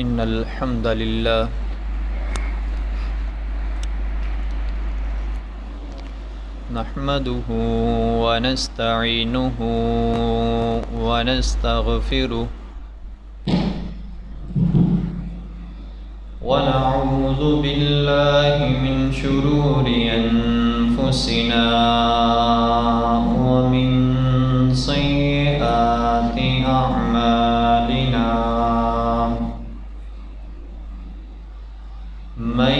إن الحمد لله نحمده ونستعينه ونستغفره ونعوذ بالله من شرور أنفسنا ومن سيئات أعمالنا من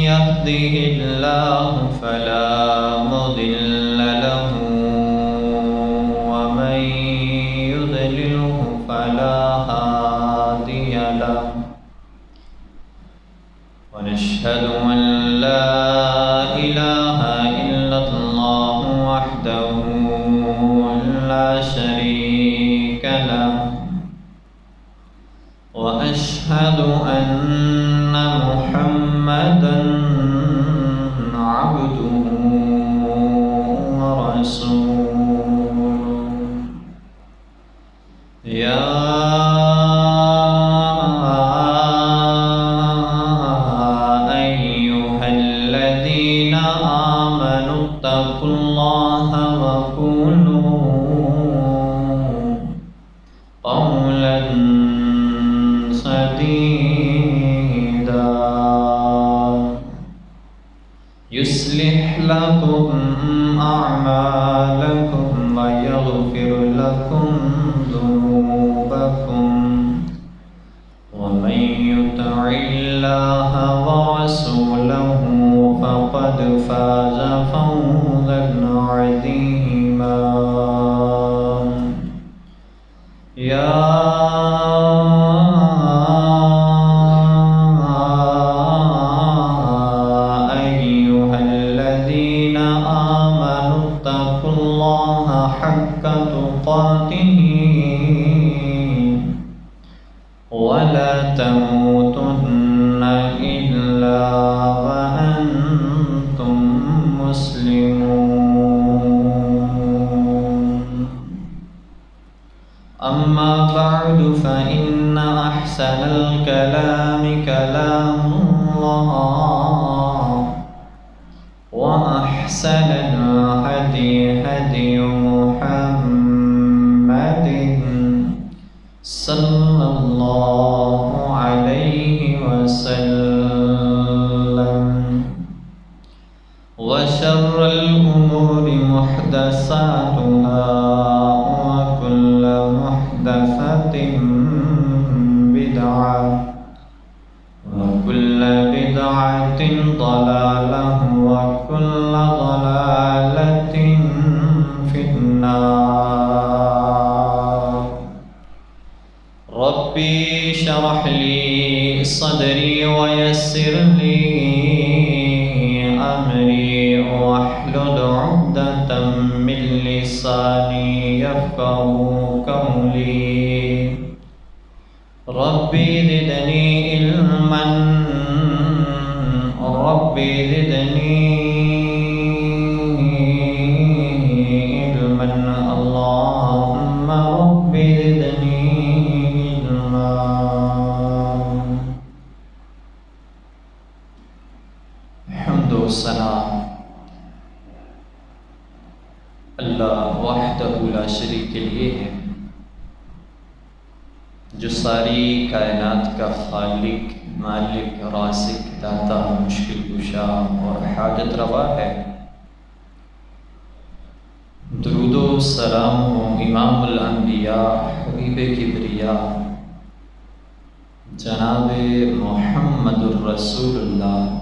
يهده الله فلا مضل له ومن يضلله فلا هادي له ونشهد أن لا إله إلا الله وحده لا شريك له وأشهد أن محمدًا عبده ورسوله يا أيها الذين آمنوا اتقوا الله وقولوا قولا سديدا يصلح لكم أعمالكم ويغفر لكم ذنوبكم ومن يطع الله ورسوله فقد فاز فوزا عظيما يا أيها الذين آمنوا اتقوا الله حق تقاته ولا تموتن إلا وأنتم مسلمون أما بعد فإن أحسن الكلام كلام الله وأحسن الهدي هدي محمد صلى الله عليه وسلم وشر الأمور محدثاتها وكل محدثة بدعة وكل بدعة ضلالة وكل ضلالة في النار ربي اشرح لي صدري ويسر لي أمري واحلل عقدة من لساني يفقهوا قولي ربي زدني علما ربي زدني علما اللهم ربي زدني علما حمد و ثنا اللہ وحدہ لا شریک کے لیے ہے جو ساری کائنات کا خالق مالک رازق داتا مشکل کشا اور حاجت روا ہے درود و سلام و امام الانبیاء حبیب کبریا جناب محمد الرسول اللہ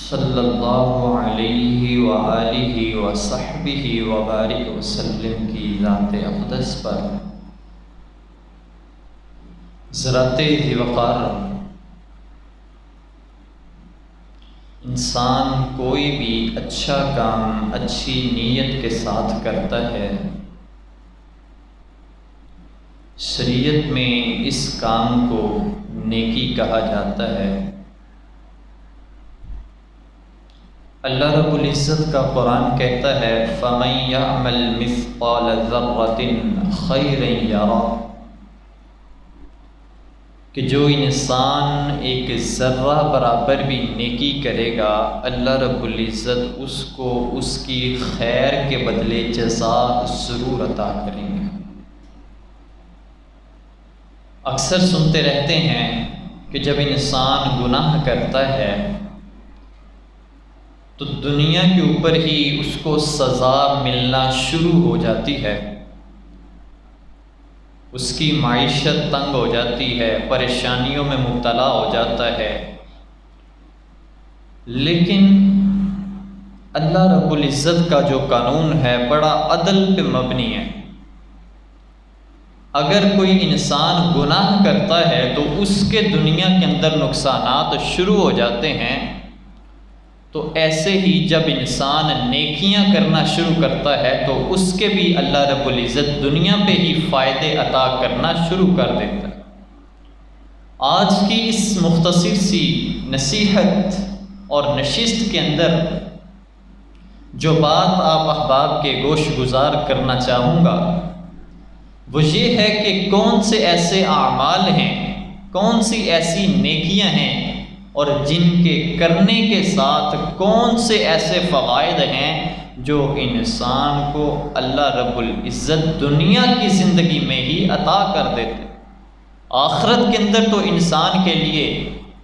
صلی اللہ علیہ وآلہ وصحبہ وبارک وسلم کی ذات اقدس پر ذرات ذی وقار انسان کوئی بھی اچھا کام اچھی نیت کے ساتھ کرتا ہے شریعت میں اس کام کو نیکی کہا جاتا ہے اللہ رب العزت کا قرآن کہتا ہے فَمَن يَعْمَلْ مِثْقَالَ ذَرَّةٍ خَيْرًا يَرَهُ کہ جو انسان ایک ذرہ برابر بھی نیکی کرے گا اللہ رب العزت اس کو اس کی خیر کے بدلے جزا ضرور عطا کریں گے۔ اکثر سنتے رہتے ہیں کہ جب انسان گناہ کرتا ہے تو دنیا کے اوپر ہی اس کو سزا ملنا شروع ہو جاتی ہے، اس کی معیشت تنگ ہو جاتی ہے، پریشانیوں میں مبتلا ہو جاتا ہے۔ لیکن اللہ رب العزت کا جو قانون ہے بڑا عدل پہ مبنی ہے۔ اگر کوئی انسان گناہ کرتا ہے تو اس کے دنیا کے اندر نقصانات شروع ہو جاتے ہیں، تو ایسے ہی جب انسان نیکیاں کرنا شروع کرتا ہے تو اس کے بھی اللہ رب العزت دنیا پہ ہی فائدے عطا کرنا شروع کر دیتا ہے۔ آج کی اس مختصر سی نصیحت اور نشست کے اندر جو بات آپ احباب کے گوش گزار کرنا چاہوں گا وہ یہ ہے کہ کون سے ایسے اعمال ہیں، کون سی ایسی نیکیاں ہیں اور جن کے کرنے کے ساتھ کون سے ایسے فوائد ہیں جو انسان کو اللہ رب العزت دنیا کی زندگی میں ہی عطا کر دیتے۔ آخرت کے اندر تو انسان کے لیے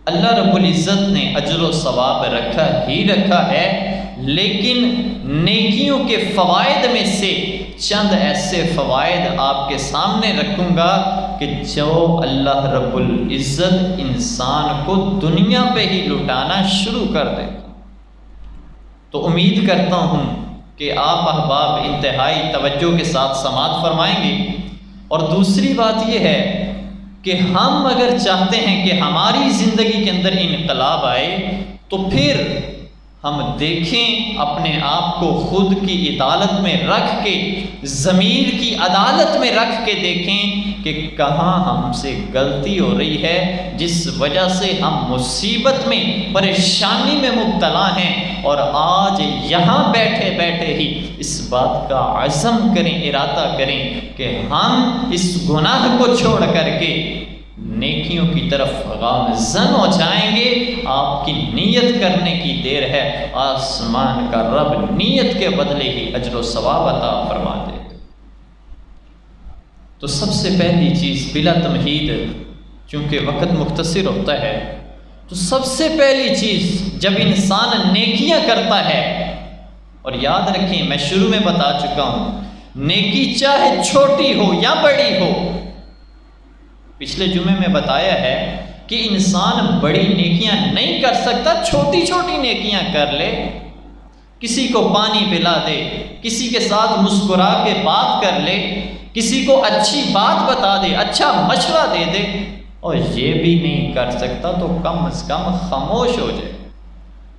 اللہ رب العزت نے اجر و ثواب رکھا ہی رکھا ہے، لیکن نیکیوں کے فوائد میں سے چند ایسے فوائد آپ کے سامنے رکھوں گا کہ جو اللہ رب العزت انسان کو دنیا پہ ہی لٹانا شروع کر دے۔ تو امید کرتا ہوں کہ آپ احباب انتہائی توجہ کے ساتھ سماعت فرمائیں گے۔ اور دوسری بات یہ ہے کہ ہم اگر چاہتے ہیں کہ ہماری زندگی کے اندر انقلاب آئے تو پھر ہم دیکھیں اپنے آپ کو خود کی عدالت میں رکھ کے، ضمیر کی عدالت میں رکھ کے دیکھیں کہ کہاں ہم سے غلطی ہو رہی ہے جس وجہ سے ہم مصیبت میں، پریشانی میں مبتلا ہیں، اور آج یہاں بیٹھے بیٹھے ہی اس بات کا عزم کریں، ارادہ کریں کہ ہم اس گناہ کو چھوڑ کر کے نیکیوں کی طرف گامزن ہو جائیں گے۔ آپ کی نیت کرنے کی دیر ہے، آسمان کا رب نیت کے بدلے ہی اجر و ثواب عطا فرما دے۔ تو سب سے پہلی چیز بلا تمہید، چونکہ وقت مختصر ہوتا ہے، تو سب سے پہلی چیز جب انسان نیکیاں کرتا ہے، اور یاد رکھیں میں شروع میں بتا چکا ہوں، نیکی چاہے چھوٹی ہو یا بڑی ہو، پچھلے جمعے میں بتایا ہے کہ انسان بڑی نیکیاں نہیں کر سکتا، چھوٹی چھوٹی نیکیاں کر لے، کسی کو پانی پلا دے، کسی کے ساتھ مسکرا کے بات کر لے، کسی کو اچھی بات بتا دے، اچھا مشورہ دے دے، اور یہ بھی نہیں کر سکتا تو کم از کم خاموش ہو جائے،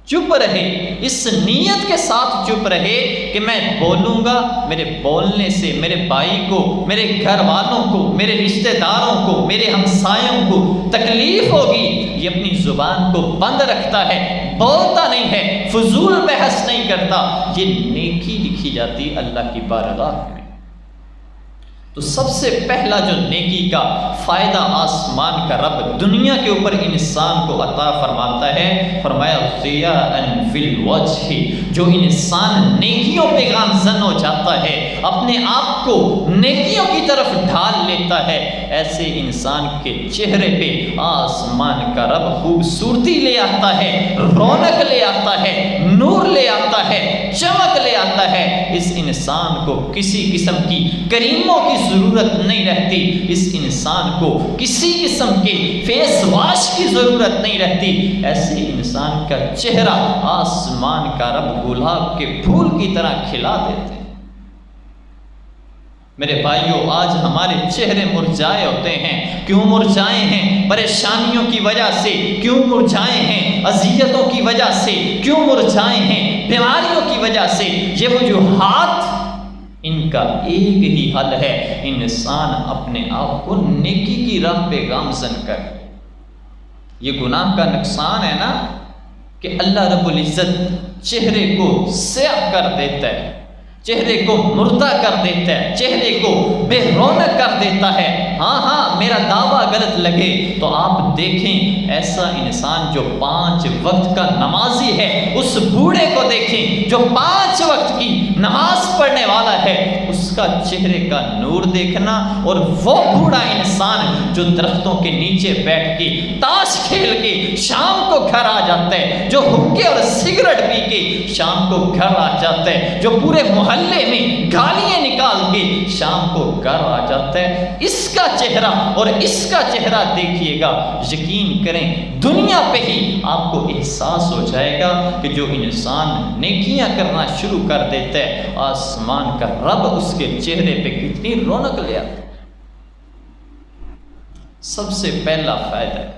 چپ رہے، اس نیت کے ساتھ چپ رہے کہ میں بولوں گا، میرے بولنے سے میرے بھائی کو، میرے گھر والوں کو، میرے رشتہ داروں کو، میرے ہمسایوں کو تکلیف ہوگی، یہ اپنی زبان کو بند رکھتا ہے، بولتا نہیں ہے، فضول بحث نہیں کرتا، یہ نیکی لکھی جاتی اللہ کی بارگاہ میں۔ تو سب سے پہلا جو نیکی کا فائدہ آسمان کا رب دنیا کے اوپر انسان کو عطا فرماتا ہے، فرمایا ضیاءً فی الوجہ، جو انسان نیکیوں پہ گامزن ہو جاتا ہے، اپنے آپ کو نیکیوں کی طرف ڈھال لیتا ہے، ایسے انسان کے چہرے پہ آسمان کا رب خوبصورتی لے آتا ہے، رونق لے آتا ہے، نور لے آتا ہے، چمک لے آتا ہے۔ اس انسان کو کسی قسم کی کریموں کی ضرورت نہیں رہتی، اس انسان کو کسی قسم کے فیس واش کی ضرورت نہیں رہتی، ایسے انسان کا چہرہ آسمان کا رب گلاب کے پھول کی طرح کھلا دیتے ہیں۔ میرے بھائیوں، آج ہمارے چہرے مرجھائے ہوتے ہیں، کیوں مرجھائے ہیں؟ پریشانیوں کی وجہ سے، کیوں مرجھائے ہیں؟ اذیتوں کی وجہ سے، کیوں مرجھائے ہیں؟ بیماریوں کی وجہ سے۔ یہ وجوہات، ان کا ایک ہی حل ہے، انسان اپنے آپ کو نیکی کی راہ پہ گامزن کر۔ یہ گناہ کا نقصان ہے نا کہ اللہ رب العزت چہرے کو سیاہ کر دیتا ہے، چہرے کو مردہ کر دیتا ہے، چہرے کو بے رونق کر دیتا ہے۔ ہاں میرا دعویٰ غلط لگے تو آپ دیکھیں ایسا انسان جو 5 وقت کا نمازی ہے، اس بوڑھے کو دیکھیں جو 5 وقت کی نماز پڑھنے والا ہے، اس کا چہرے کا نور دیکھنا، اور وہ بوڑھا انسان جو درختوں کے نیچے بیٹھ کے تاش کھیل کے شام کو گھر آ جاتا ہے، جو حقے اور سگریٹ پی کے شام کو گھر آ جاتا ہے، جو پورے محلے میں گالیاں نکال کے شام کو گھر آ جاتا ہے، اس کا چہرہ اور اس کا چہرہ دیکھیے گا، یقین کریں دنیا پہ ہی آپ کو احساس ہو جائے گا کہ جو انسان نیکیاں کرنا شروع کر دیتا ہے، آسمان کا رب اس کے چہرے پہ کتنی رونق لے آتا ہے۔ سب سے پہلا فائدہ ہے،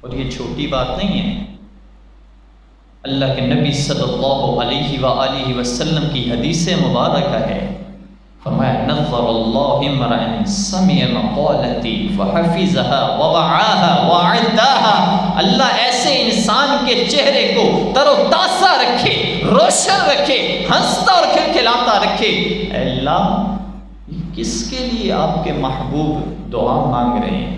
اور یہ چھوٹی بات نہیں ہے، اللہ کے نبی صلی اللہ علیہ وآلہ وسلم کی حدیث مبارکہ ہے، فرمایا نظر اللہ امرأ سمع مقالتی فحفظها ووعاها وعداها، اللہ ایسے انسان کے چہرے کو تر و تازہ رکھے، روشن رکھے، ہنستا اور کھلکھلاتا رکھے۔ اے اللہ کس کے لیے آپ کے محبوب دعا مانگ رہے ہیں؟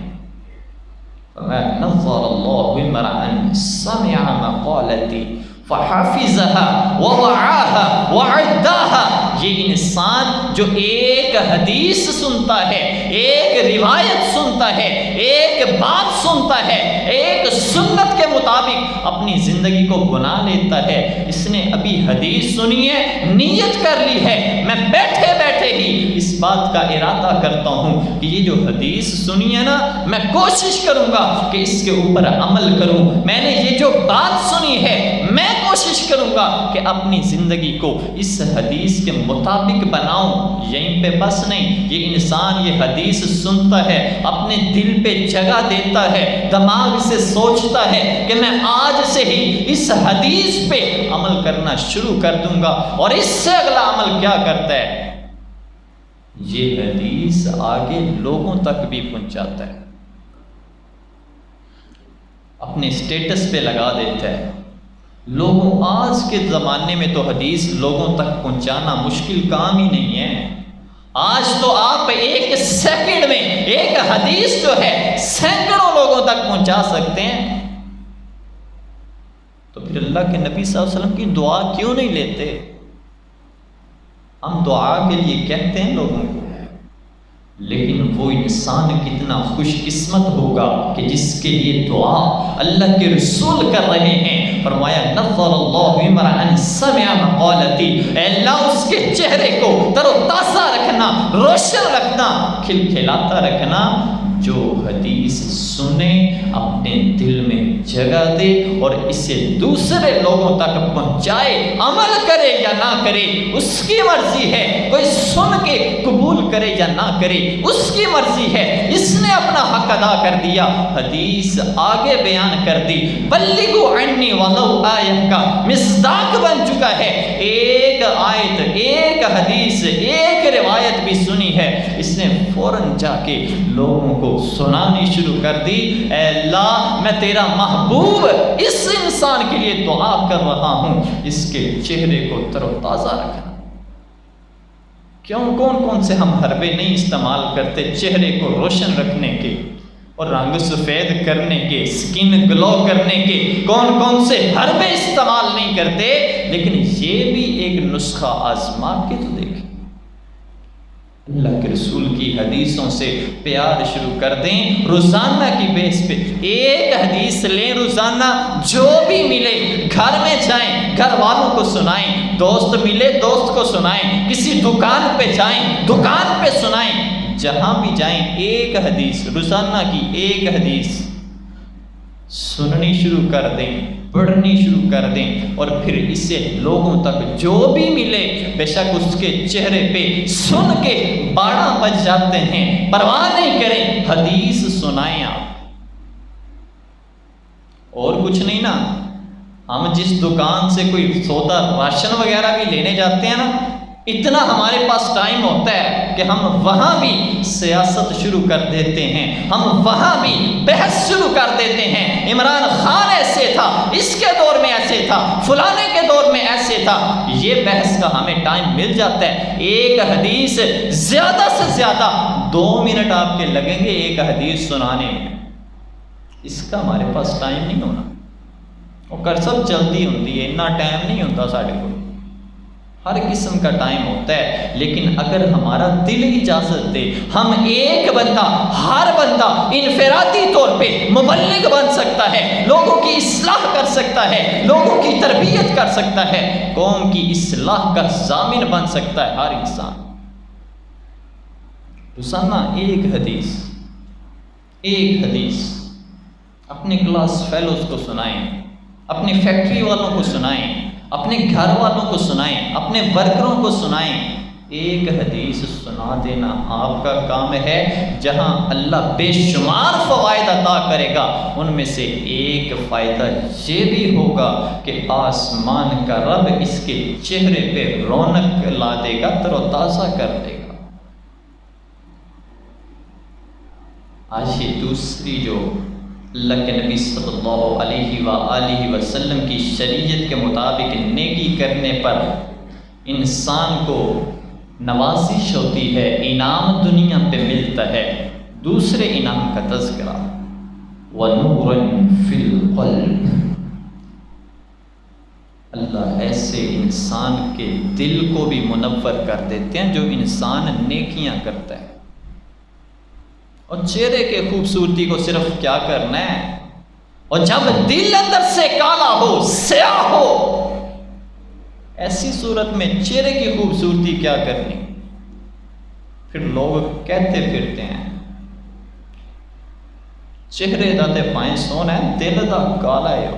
نظر اللہ امرأ سمع مقالتی فحفظها ووعاها وعداها، یہ انسان جو ایک حدیث سنتا ہے، ایک روایت سنتا ہے، ایک بات سنتا ہے، ایک سنت کے مطابق اپنی زندگی کو بنا لیتا ہے، اس نے ابھی حدیث سنی ہے، نیت کر لی ہے، میں بیٹھے بیٹھے ہی اس بات کا ارادہ کرتا ہوں کہ یہ جو حدیث سنی ہے نا، میں کوشش کروں گا کہ اس کے اوپر عمل کروں، میں نے یہ جو بات سنی ہے میں کوشش کروں گا کہ اپنی زندگی کو اس حدیث کے مطابق بناؤں۔ یہیں پہ بس نہیں، یہ انسان یہ حدیث سنتا ہے، اپنے دل پہ جگہ دیتا ہے، دماغ سے سوچتا ہے کہ میں آج سے ہی اس حدیث پہ عمل کرنا شروع کر دوں گا، اور اس سے اگلا عمل کیا کرتا ہے؟ یہ حدیث آگے لوگوں تک بھی پہنچاتا ہے، اپنے سٹیٹس پہ لگا دیتا ہے۔ لوگوں آج کے زمانے میں تو حدیث لوگوں تک پہنچانا مشکل کام ہی نہیں ہے۔ آج تو آپ ایک سیکنڈ میں ایک حدیث جو ہے سینکڑوں لوگوں تک پہنچا سکتے ہیں۔ تو پھر اللہ کے نبی صلی اللہ علیہ وسلم کی دعا کیوں نہیں لیتے؟ ہم دعا کے لیے کہتے ہیں لوگوں کو، لیکن وہ انسان کتنا خوش قسمت ہوگا کہ جس کے لیے دعا اللہ کے رسول کر رہے ہیں۔ فرمایا نظر اللہ امرأ سمع مقالتی، اے اللہ اس کے چہرے کو تر و تازہ رکھنا، روشن رکھنا، کھلکھلاتا رکھنا، جو حدیث سنے اپنے دل میں جگہ دے اور اسے دوسرے لوگوں تک پہنچائے، عمل کرے یا نہ کرے اس کی مرضی ہے، کوئی سن کے قبول کرے یا نہ کرے اس کی مرضی ہے، اس نے اپنا حق ادا کر دیا۔ حدیث آگے بیان کر دی، بلغوا عنی ولو آیہ کا مصداق بن چکا ہے۔ ایک آیت، ایک حدیث، ایک روایت بھی سنی ہے، اس نے فوراً جا کے لوگوں کو سنانی شروع کر دی، اے اللہ میں تیرا محبوب اس انسان کے لیے دعا کر رہا ہوں، اس کے چہرے کو تر و تازہ رکھنا۔ کیوں کون سے ہم حربے نہیں استعمال کرتے چہرے کو روشن رکھنے کے اور رنگ سفید کرنے کے، سکن گلو کرنے کے، کون سے حربے استعمال نہیں کرتے، لیکن یہ بھی ایک نسخہ آزما کے تو دیکھیں۔ اللہ کے رسول کی حدیثوں سے پیار شروع کر دیں، روزانہ کی بیس پہ ایک حدیث لیں روزانہ، جو بھی ملے گھر میں جائیں، گھر والوں کو سنائیں، دوست ملے دوست کو سنائیں، کسی دکان پہ جائیں دکان پہ سنائیں، جہاں بھی جائیں ایک حدیث روزانہ کی ایک حدیث سننی شروع کر دیں، پڑھنی شروع کر دیں، اور پھر اسے لوگوں تک جو بھی ملے، بے شک اس کے چہرے پہ سن کے باڑا بج جاتے ہیں، پرواہ نہیں کریں، حدیث سنائیں آپ، اور کچھ نہیں نا۔ ہم جس دکان سے کوئی سودا راشن وغیرہ بھی لینے جاتے ہیں نا، اتنا ہمارے پاس ٹائم ہوتا ہے کہ ہم وہاں بھی سیاست شروع کر دیتے ہیں، ہم وہاں بھی بحث شروع کر دیتے ہیں۔ عمران خان ایسے تھا، اس کے دور میں ایسے تھا، فلانے کے دور میں ایسے تھا۔ یہ بحث کا ہمیں ٹائم مل جاتا ہے۔ ایک حدیث زیادہ سے زیادہ 2 منٹ آپ کے لگیں گے ایک حدیث سنانے میں، اس کا ہمارے پاس ٹائم نہیں ہونا۔ وہ کر سب جلدی ہوتی ہے، اتنا ٹائم نہیں ہوتا ساڑھے کو، ہر قسم کا ٹائم ہوتا ہے۔ لیکن اگر ہمارا دل اجازت دے، ہم ایک بندہ، ہر بندہ انفرادی طور پہ مبلغ بن سکتا ہے، لوگوں کی اصلاح کر سکتا ہے، لوگوں کی تربیت کر سکتا ہے، قوم کی اصلاح کا ضامن بن سکتا ہے ہر انسان۔ روزانہ ایک حدیث اپنے کلاس فیلوز کو سنائیں، اپنی فیکٹری والوں کو سنائیں، اپنے گھر والوں کو سنائیں، اپنے ورکروں کو سنائیں۔ ایک حدیث سنا دینا آپ کا کام ہے، جہاں اللہ بے شمار فوائد عطا کرے گا، ان میں سے ایک فائدہ یہ بھی ہوگا کہ آسمان کا رب اس کے چہرے پہ رونق لا دے گا، تر و تازہ کر دے گا۔ آج یہ دوسری جو اللہ کے نبی صلی اللہ علیہ وآلہ وسلم کی شریعت کے مطابق نیکی کرنے پر انسان کو نوازش ہوتی ہے، انعام دنیا پہ ملتا ہے۔ دوسرے انعام کا تذکرہ وَنُورًا فِي الْقَلْبِ، اللہ ایسے انسان کے دل کو بھی منور کر دیتے ہیں جو انسان نیکیاں کرتا ہے۔ اور چہرے کے خوبصورتی کو صرف کیا کرنا ہے، اور جب دل اندر سے کالا ہو، سیاہ ہو، ایسی صورت میں چہرے کی خوبصورتی کیا کرنی؟ پھر لوگ کہتے پھرتے ہیں چہرے دا تے پائیں سونا ہے، دل دا کالا ہے۔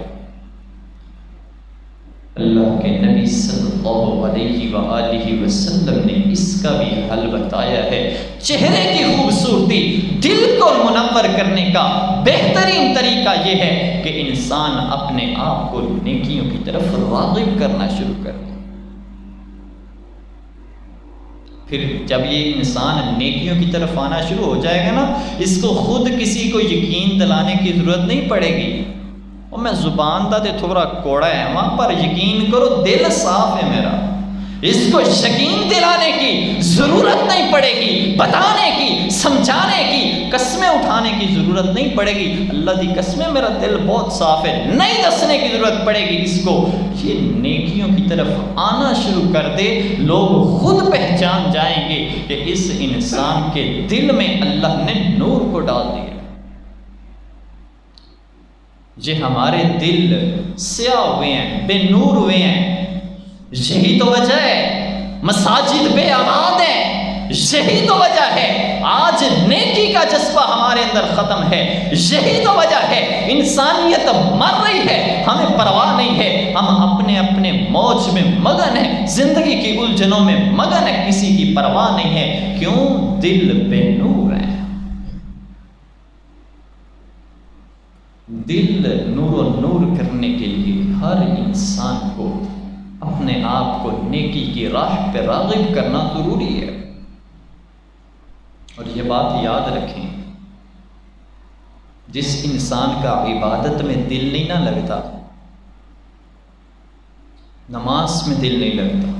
اللہ کے نبی صلی اللہ علیہ وآلہ وسلم نے اس کا بھی حل بتایا ہے۔ چہرے کی خوبصورتی، دل کو منور کرنے کا بہترین طریقہ یہ ہے کہ انسان اپنے آپ کو نیکیوں کی طرف راغب کرنا شروع کر دے۔ پھر جب یہ انسان نیکیوں کی طرف آنا شروع ہو جائے گا نا، اس کو خود کسی کو یقین دلانے کی ضرورت نہیں پڑے گی۔ اور میں زبان دا تے تھوڑا کوڑا ہے، وہاں پر یقین کرو، دل صاف ہے میرا، اس کو یقین دلانے کی ضرورت نہیں پڑے گی، بتانے کی، سمجھانے کی، قسمیں اٹھانے کی ضرورت نہیں پڑے گی۔ اللہ دی قسمیں میرا دل بہت صاف ہے، نہیں دسنے کی ضرورت پڑے گی اس کو۔ یہ نیکیوں کی طرف آنا شروع کر دے، لوگ خود پہچان جائیں گے کہ اس انسان کے دل میں اللہ نے نور کو ڈال دیا۔ یہ ہمارے دل سیاہ ہوئے ہیں، بے نور ہوئے ہیں، یہی تو وجہ ہے مساجد بے آباد ہیں، یہی تو وجہ ہے آج نیکی کا جذبہ ہمارے اندر ختم ہے، یہی تو وجہ ہے انسانیت مر رہی ہے، ہمیں پرواہ نہیں ہے، ہم اپنے اپنے موج میں مگن ہیں، زندگی کی الجھنوں میں مگن ہے، کسی کی پرواہ نہیں ہے۔ کیوں؟ دل بے نور ہے۔ دل نور و نور کرنے کے لیے ہر انسان کو اپنے آپ کو نیکی کی راہ پہ راغب کرنا ضروری ہے۔ اور یہ بات یاد رکھیں، جس انسان کا عبادت میں دل نہیں نہ لگتا، نماز میں دل نہیں لگتا،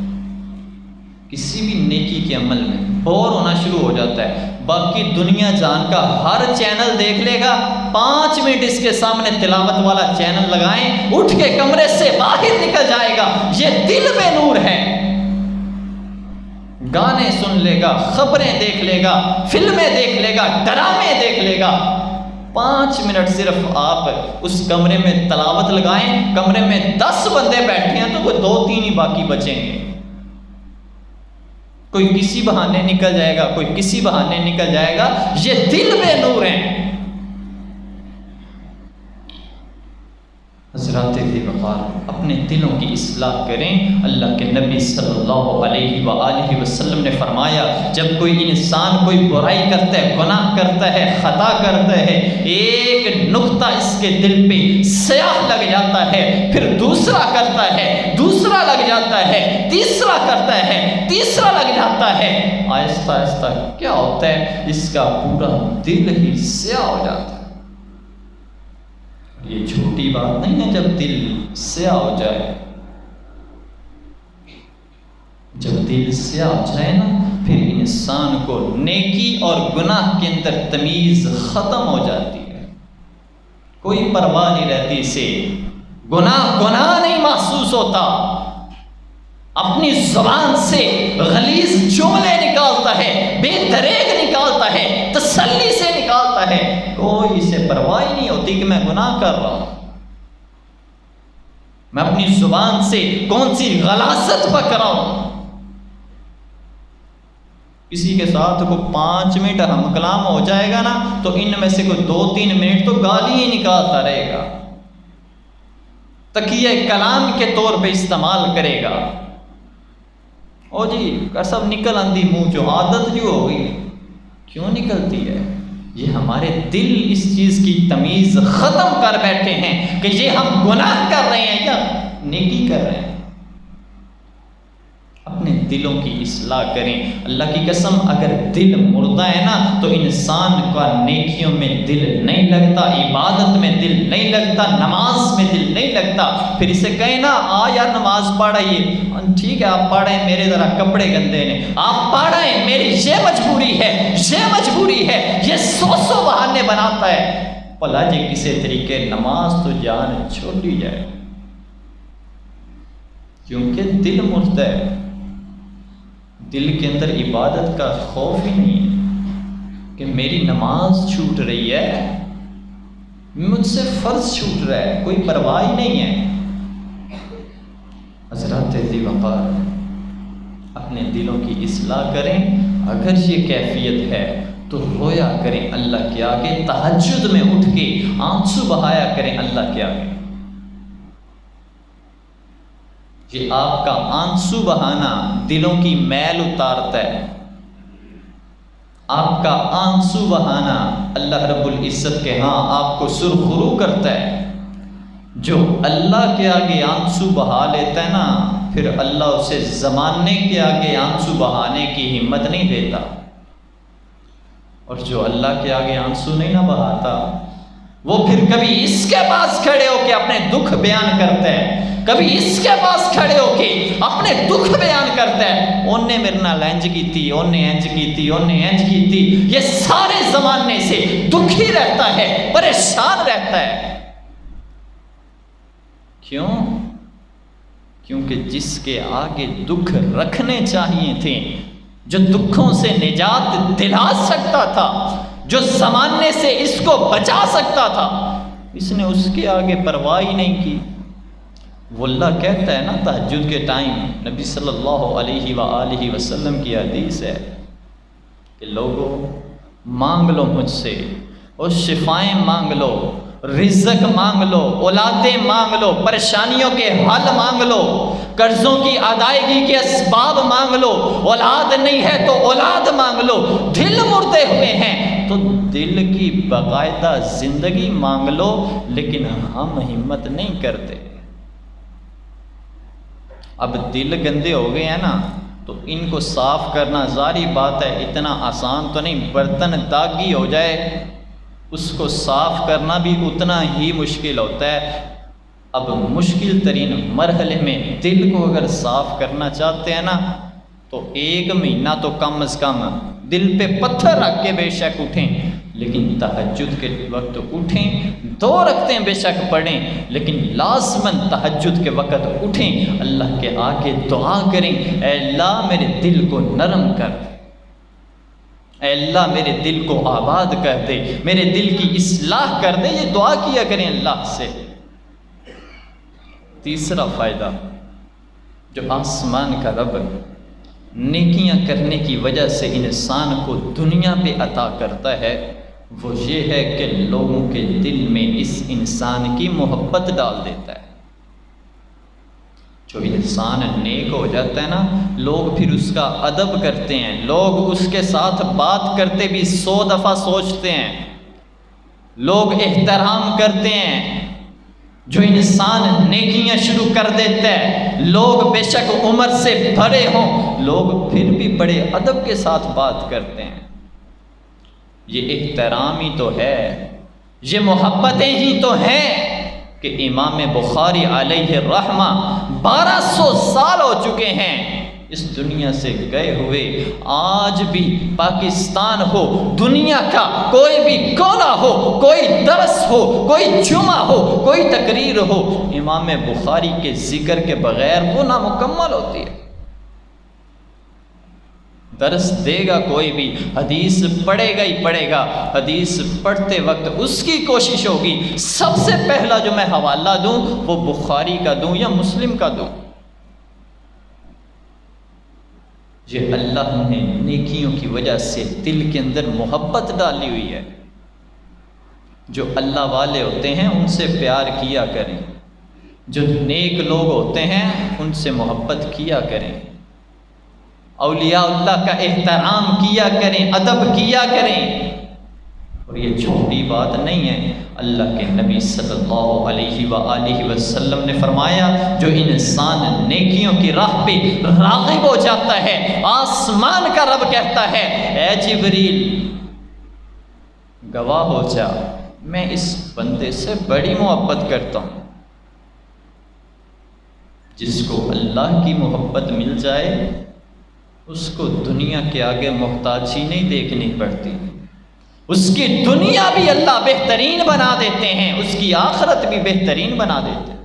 کسی بھی نیکی کے عمل میں بور ہونا شروع ہو جاتا ہے، باقی دنیا جان کا ہر چینل دیکھ لے گا، 5 منٹ اس کے سامنے تلاوت والا چینل لگائیں، اٹھ کے کمرے سے باہر نکل جائے گا۔ یہ دل بے نور ہے، گانے سن لے گا، خبریں دیکھ لے گا، فلمیں دیکھ لے گا، ڈرامے دیکھ لے گا۔ 5 منٹ صرف آپ اس کمرے میں تلاوت لگائیں، کمرے میں 10 بندے بیٹھے ہیں تو کوئی 2-3 ہی باقی بچیں گے۔ کوئی کسی بہانے نکل جائے گا، کوئی کسی بہانے نکل جائے گا۔ یہ دل بے نور ہیں۔ حضرات حضرات ذی وقار اپنے دلوں کی اصلاح کریں۔ اللہ کے نبی صلی اللہ علیہ وآلہ وسلم نے فرمایا جب کوئی انسان کوئی برائی کرتا ہے، گناہ کرتا ہے، خطا کرتا ہے، ایک نقطہ اس کے دل پہ سیاہ لگ جاتا ہے، پھر دوسرا کرتا ہے، دوسرا لگ جاتا ہے، تیسرا کرتا ہے، تیسرا لگ جاتا ہے، آہستہ آہستہ کیا ہوتا ہے، اس کا پورا دل ہی سیاہ ہو جاتا ہے۔ یہ چھوٹی بات نہیں ہے جب دل سیاہ ہو جائے، جب دل سیاہ ہو جائے نا پھر انسان کو نیکی اور گناہ کے اندر تمیز ختم ہو جاتی ہے، کوئی پرواہ نہیں رہتی اسے، گناہ نہیں محسوس ہوتا، اپنی زبان سے غلیظ جملے نکالتا ہے، بے دریغ نکالتا ہے، تسلی سے نکالتا ہے، کوئی اسے پرواہ نہیں ہوتی کہ میں گناہ کر رہا ہوں، میں اپنی زبان سے کون سی غلاظت پکڑ رہا ہوں۔ کسی کے ساتھ کو 5 منٹ ہم کلام ہو جائے گا نا تو ان میں سے کوئی 2-3 منٹ تو گالی ہی نکالتا رہے گا، تکیہ کلام کے طور پہ استعمال کرے گا۔ او جی سب نکل آندھی منہ جو عادت جو ہو گئی، کیوں نکلتی ہے؟ یہ ہمارے دل اس چیز کی تمیز ختم کر بیٹھے ہیں کہ یہ ہم گناہ کر رہے ہیں یا نیکی کر رہے ہیں۔ اپنے دلوں کی اصلاح کریں۔ اللہ کی قسم اگر دل مردہ ہے نا تو انسان کا نیکیوں میں دل نہیں لگتا، عبادت میں دل نہیں لگتا، نماز میں دل نہیں لگتا۔ پھر اسے کہیں نا یار نماز پڑھائیے، ٹھیک ہے آپ پڑھیں، میرے ذرا کپڑے گندے نے، آپ پڑھیں، میری یہ مجبوری ہے، یہ مجبوری ہے، یہ سو بہانے بناتا ہے۔ بھلا جی کسی طریقے نماز تو جان چھوڑی جائے، کیونکہ دل مردہ ہے، دل کے اندر عبادت کا خوف ہی نہیں ہے کہ میری نماز چھوٹ رہی ہے، مجھ سے فرض چھوٹ رہا ہے، کوئی پرواہ ہی نہیں ہے۔ حضرات ذی وقار اپنے دلوں کی اصلاح کریں۔ اگر یہ کیفیت ہے تو رویا کریں اللہ کے آگے، تہجد میں اٹھ کے آنسو بہایا کریں اللہ کے آگے۔ یہ آپ کا آنسو بہانا دلوں کی میل اتارتا ہے، آپ کا آنسو بہانا اللہ رب العزت کے ہاں آپ کو سرخرو کرتا ہے۔ جو اللہ کے آگے آنسو بہا لیتا ہے نا پھر اللہ اسے زمانے کے آگے آنسو بہانے کی ہمت نہیں دیتا، اور جو اللہ کے آگے آنسو نہیں نہ بہاتا وہ پھر کبھی اس کے پاس کھڑے ہو کے اپنے دکھ بیان کرتا ہے، کبھی اس کے پاس کھڑے ہو کے اپنے دکھ بیان کرتا ہے، انہیں میرے نال انج کی تھی، انہیں انج کی تھی، انہیں انج کی تھی۔ یہ سارے زمانے سے دکھی رہتا ہے، پریشان رہتا ہے۔ کیوں؟ کیونکہ جس کے آگے دکھ رکھنے چاہیے تھے، جو دکھوں سے نجات دلا سکتا تھا، جو زمانے سے اس کو بچا سکتا تھا، اس نے اس کے آگے پرواہ ہی نہیں کی۔ وہ اللہ کہتا ہے نا تہجد کے ٹائم، نبی صلی اللہ علیہ وآلہ وسلم کی حدیث ہے کہ لوگوں مانگ لو مجھ سے، اور شفائیں مانگ لو، رزق مانگ لو، اولادیں مانگ لو، پریشانیوں کے حل مانگ لو، قرضوں کی ادائیگی کے اسباب مانگ لو، اولاد نہیں ہے تو اولاد مانگ لو، دل مردے ہوئے ہیں تو دل کی باقاعدہ زندگی مانگ لو، لیکن ہم ہمت نہیں کرتے۔ اب دل گندے ہو گئے ہیں نا تو ان کو صاف کرنا ظاہری بات ہے اتنا آسان تو نہیں، برتن داغی ہو جائے اس کو صاف کرنا بھی اتنا ہی مشکل ہوتا ہے۔ اب مشکل ترین مرحلے میں دل کو اگر صاف کرنا چاہتے ہیں نا تو 1 مہینہ تو کم از کم دل پہ پتھر رکھ کے بے شک اٹھیں، لیکن تہجد کے وقت اٹھیں، 2 رکعتیں بے شک پڑھیں، لیکن لازماً تہجد کے وقت اٹھیں، اللہ کے آگے دعا کریں، اے اللہ میرے دل کو نرم کر دے، اے اللہ میرے دل کو آباد کر دے، میرے دل کی اصلاح کر دے، یہ دعا کیا کریں اللہ سے۔ تیسرا فائدہ جو آسمان کا رب نیکیاں کرنے کی وجہ سے انسان کو دنیا پہ عطا کرتا ہے وہ یہ ہے کہ لوگوں کے دل میں اس انسان کی محبت ڈال دیتا ہے۔ جو انسان نیک ہو جاتا ہے نا، لوگ پھر اس کا ادب کرتے ہیں، لوگ اس کے ساتھ بات کرتے بھی 100 دفعہ سوچتے ہیں، لوگ احترام کرتے ہیں۔ جو انسان نیکیاں شروع کر دیتا ہے، لوگ بے شک عمر سے بڑے ہوں، لوگ پھر بھی بڑے ادب کے ساتھ بات کرتے ہیں۔ یہ احترام ہی تو ہے، یہ محبتیں ہی تو ہیں کہ امام بخاری علیہ الرحمہ 1200 سال ہو چکے ہیں اس دنیا سے گئے ہوئے، آج بھی پاکستان ہو، دنیا کا کوئی بھی کونا ہو، کوئی درس ہو، کوئی جمعہ ہو، کوئی تقریر ہو، امام بخاری کے ذکر کے بغیر وہ نامکمل ہوتی ہے۔ درس دے گا کوئی بھی، حدیث پڑھے گا ہی پڑھے گا، حدیث پڑھتے وقت اس کی کوشش ہوگی سب سے پہلا جو میں حوالہ دوں وہ بخاری کا دوں یا مسلم کا دوں۔ یہ اللہ نے نیکیوں کی وجہ سے دل کے اندر محبت ڈالی ہوئی ہے۔ جو اللہ والے ہوتے ہیں ان سے پیار کیا کریں، جو نیک لوگ ہوتے ہیں ان سے محبت کیا کریں، اولیاء اللہ کا احترام کیا کریں، ادب کیا کریں۔ اور یہ چھوٹی بات نہیں ہے، اللہ کے نبی صلی اللہ علیہ وآلہ وسلم نے فرمایا جو انسان نیکیوں کی راہ پہ راغب ہو جاتا ہے، آسمان کا رب کہتا ہے اے جبریل گواہ ہو جا، میں اس بندے سے بڑی محبت کرتا ہوں۔ جس کو اللہ کی محبت مل جائے اس کو دنیا کے آگے محتاجی نہیں دیکھنی پڑتی، اس کی دنیا بھی اللہ بہترین بنا دیتے ہیں، اس کی آخرت بھی بہترین بنا دیتے ہیں۔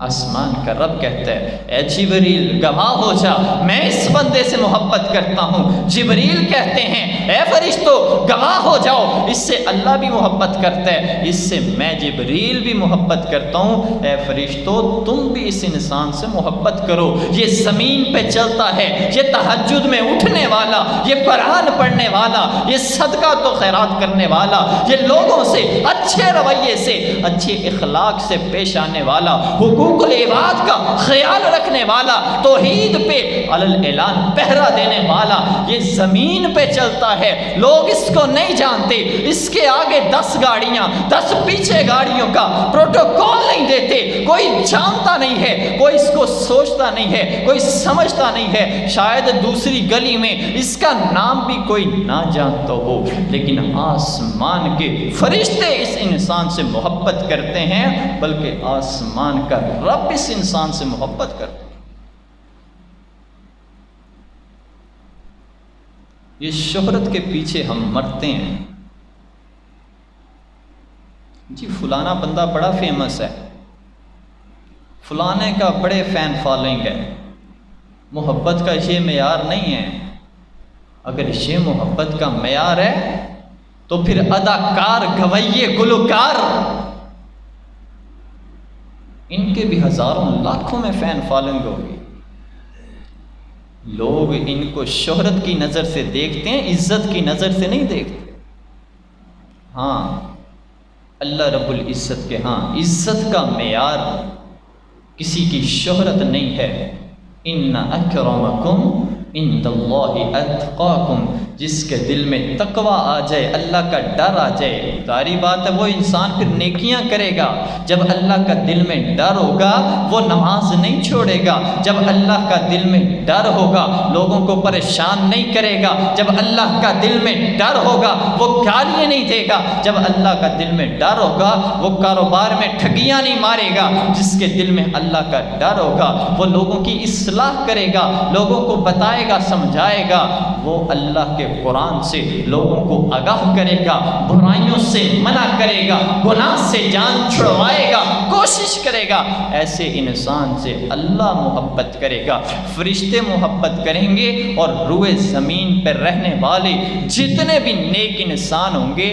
آسمان کا رب کہتا ہے اے جبریل گواہ ہو جا، میں اس بندے سے محبت کرتا ہوں۔ جبریل کہتے ہیں اے فرشتو گواہ ہو جاؤ، اس سے اللہ بھی محبت کرتا ہے، اس سے میں جبریل بھی محبت کرتا ہوں۔ اے فرشتو تم بھی اس انسان سے محبت کرو، یہ زمین پہ چلتا ہے، یہ تہجد میں اٹھنے والا، یہ قرآن پڑھنے والا، یہ صدقہ تو خیرات کرنے والا، یہ لوگوں سے اچھے رویے سے، اچھے اخلاق سے پیش آنے والا، حقوق العباد کا خیال رکھنے والا، توحید پہ علی الاعلان پہرا دینے والا، یہ زمین پہ چلتا ہے، لوگ اس کو نہیں جانتے، اس کے آگے 10 گاڑیاں 10 پیچھے گاڑیوں کا پروٹوکول نہیں دیتے، کوئی جانتا نہیں ہے، کوئی اس کو سوچتا نہیں ہے، کوئی سمجھتا نہیں ہے، شاید دوسری گلی میں اس کا نام بھی کوئی نہ جانتا ہو، لیکن آسمان کے فرشتے اس انسان سے محبت کرتے ہیں، بلکہ آسمان کا رب اس انسان سے محبت کرتا ہے۔ یہ شہرت کے پیچھے ہم مرتے ہیں، جی فلانا بندہ بڑا فیمس ہے، فلانے کا بڑے فین فالوئنگ ہے۔ محبت کا یہ معیار نہیں ہے۔ اگر یہ محبت کا معیار ہے تو پھر اداکار، گویے، گلوکار ان کے بھی ہزاروں لاکھوں میں فین فالوئنگ ہوگی۔ لوگ ان کو شہرت کی نظر سے دیکھتے ہیں، عزت کی نظر سے نہیں دیکھتے۔ ہاں اللہ رب العزت کے ہاں عزت کا معیار کسی کی شہرت نہیں ہے۔ ان اکرمکم عند اللہ اتقاکم، جس کے دل میں تقوی آ جائے، اللہ کا ڈر آ جائے، ظاہری بات ہے وہ انسان پھر نیکیاں کرے گا۔ جب اللہ کا دل میں ڈر ہوگا وہ نماز نہیں چھوڑے گا، جب اللہ کا دل میں ڈر ہوگا لوگوں کو پریشان نہیں کرے گا، جب اللہ کا دل میں ڈر ہوگا وہ گالیاں نہیں دے گا، جب اللہ کا دل میں ڈر ہوگا وہ کاروبار میں ٹھگیاں نہیں مارے گا۔ جس کے دل میں اللہ کا ڈر ہوگا وہ لوگوں کی اصلاح کرے گا، لوگوں کو بتائے گا، سمجھائے گا، وہ اللہ کے قرآن سے لوگوں کو آگاہ کرے گا، برائیوں سے منع کرے گا، گناہ سے جان چھڑوائے گا، کوشش کرے گا۔ ایسے انسان سے اللہ محبت کرے گا، فرشتے محبت کریں گے، اور روئے زمین پر رہنے والے جتنے بھی نیک انسان ہوں گے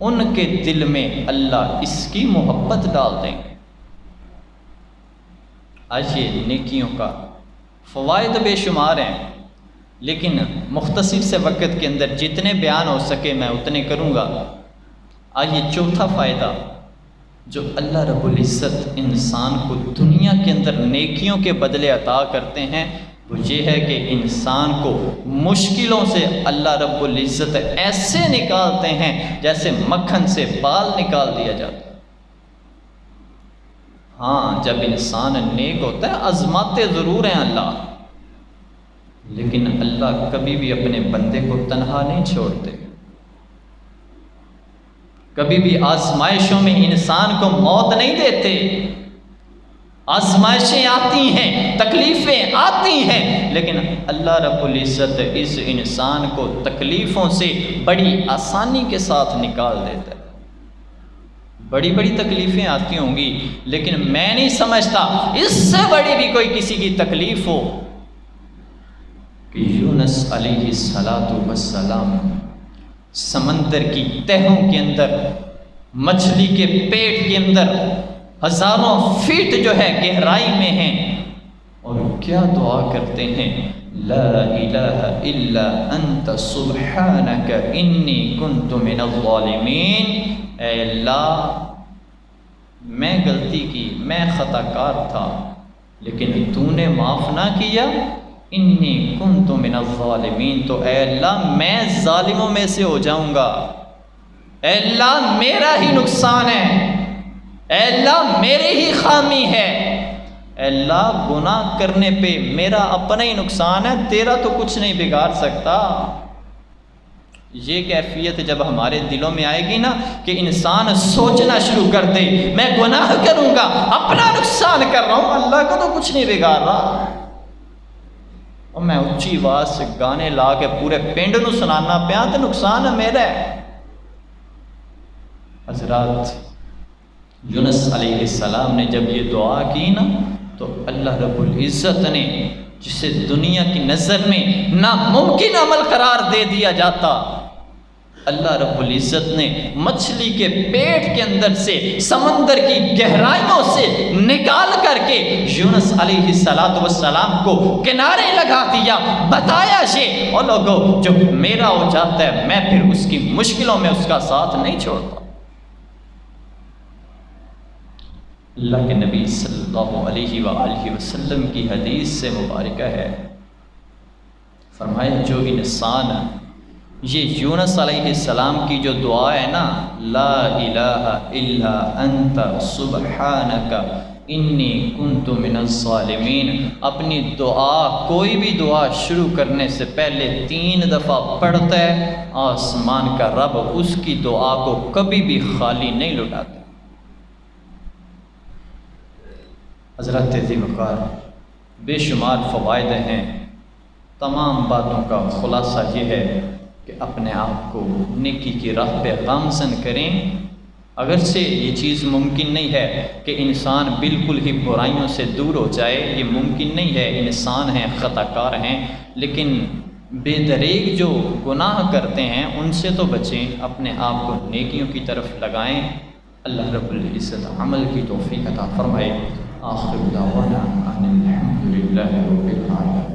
ان کے دل میں اللہ اس کی محبت ڈال دیں گے۔ آج یہ نیکیوں کا فوائد بے شمار ہیں، لیکن مختصر سے وقت کے اندر جتنے بیان ہو سکے میں اتنے کروں گا۔ آئیے چوتھا فائدہ جو اللہ رب العزت انسان کو دنیا کے اندر نیکیوں کے بدلے عطا کرتے ہیں وہ یہ ہے کہ انسان کو مشکلوں سے اللہ رب العزت ایسے نکالتے ہیں جیسے مکھن سے بال نکال دیا جاتا ہے۔ ہاں جب انسان نیک ہوتا ہے آزماتے ضرور ہیں اللہ، لیکن اللہ کبھی بھی اپنے بندے کو تنہا نہیں چھوڑتے۔ کبھی بھی آزمائشوں میں انسان کو موت نہیں دیتے۔ آزمائشیں آتی ہیں، تکلیفیں آتی ہیں، لیکن اللہ رب العزت اس انسان کو تکلیفوں سے بڑی آسانی کے ساتھ نکال دیتا ہے۔ بڑی بڑی تکلیفیں آتی ہوں گی، لیکن میں نہیں سمجھتا اس سے بڑی بھی کوئی کسی کی تکلیف ہو کہ یونس علیہ السلام سمندر کی تہوں کے اندر، مچھلی کے پیٹ کے اندر ہزاروں فیٹ جو ہے گہرائی میں ہیں، اور کیا دعا کرتے ہیں، لا الہ الا انت سبحانک انی کنت من الظالمین۔ اے اللہ میں غلطی کی، میں خطا کار تھا، لیکن تو نے معاف نہ کیا، انی کنت من الظالمین، تو اے اللہ میں ظالموں میں سے ہو جاؤں گا۔ اے اللہ میرا ہی نقصان ہے، اے اللہ میری ہی خامی ہے، اے اللہ گناہ کرنے پہ میرا اپنا ہی نقصان ہے، تیرا تو کچھ نہیں بگاڑ سکتا۔ یہ کیفیت جب ہمارے دلوں میں آئے گی نا کہ انسان سوچنا شروع کر دے میں گناہ کروں گا، اپنا نقصان کر رہا ہوں، اللہ کا تو کچھ نہیں بگاڑ رہا، اور میں اونچی آواز سے گانے لا کے پورے پنڈ نو سنانا پیا تو نقصان ہے میرا ہے۔ حضرات یونس علیہ السلام نے جب یہ دعا کی نا تو اللہ رب العزت نے جسے دنیا کی نظر میں ناممکن عمل قرار دے دیا جاتا، اللہ رب العزت نے مچھلی کے پیٹ کے اندر سے سمندر کی گہرائیوں سے نکال کر کے یونس علیہ السلام کو کنارے لگا دیا، بتایا یہ اور لوگوں جو میرا ہو جاتا ہے میں پھر اس کی مشکلوں میں اس کا ساتھ نہیں چھوڑتا۔ اللہ کے نبی صلی اللہ علیہ وآلہ وسلم کی حدیث سے مبارکہ ہے، فرمایا جو انسان یہ یونس علیہ السلام کی جو دعا ہے نا، لا الہ الا انت سبحانک انی کنت من الظالمین، اپنی دعا کوئی بھی دعا شروع کرنے سے پہلے 3 دفعہ پڑھتا ہے، آسمان کا رب اس کی دعا کو کبھی بھی خالی نہیں لوٹاتا۔ حضرت ذی وقار بے شمار فوائد ہیں، تمام باتوں کا خلاصہ یہ ہے کہ اپنے آپ کو نیکی کی راہ پہ گامزن کریں۔ اگرچہ یہ چیز ممکن نہیں ہے کہ انسان بالکل ہی برائیوں سے دور ہو جائے، یہ ممکن نہیں ہے، انسان ہیں، خطا کار ہیں، لیکن بے دریغ جو گناہ کرتے ہیں ان سے تو بچیں، اپنے آپ کو نیکیوں کی طرف لگائیں۔ اللہ رب العزت عمل کی توفیق عطا فرمائے۔ آخر دعوانا ان الحمد للہ رب العالمین۔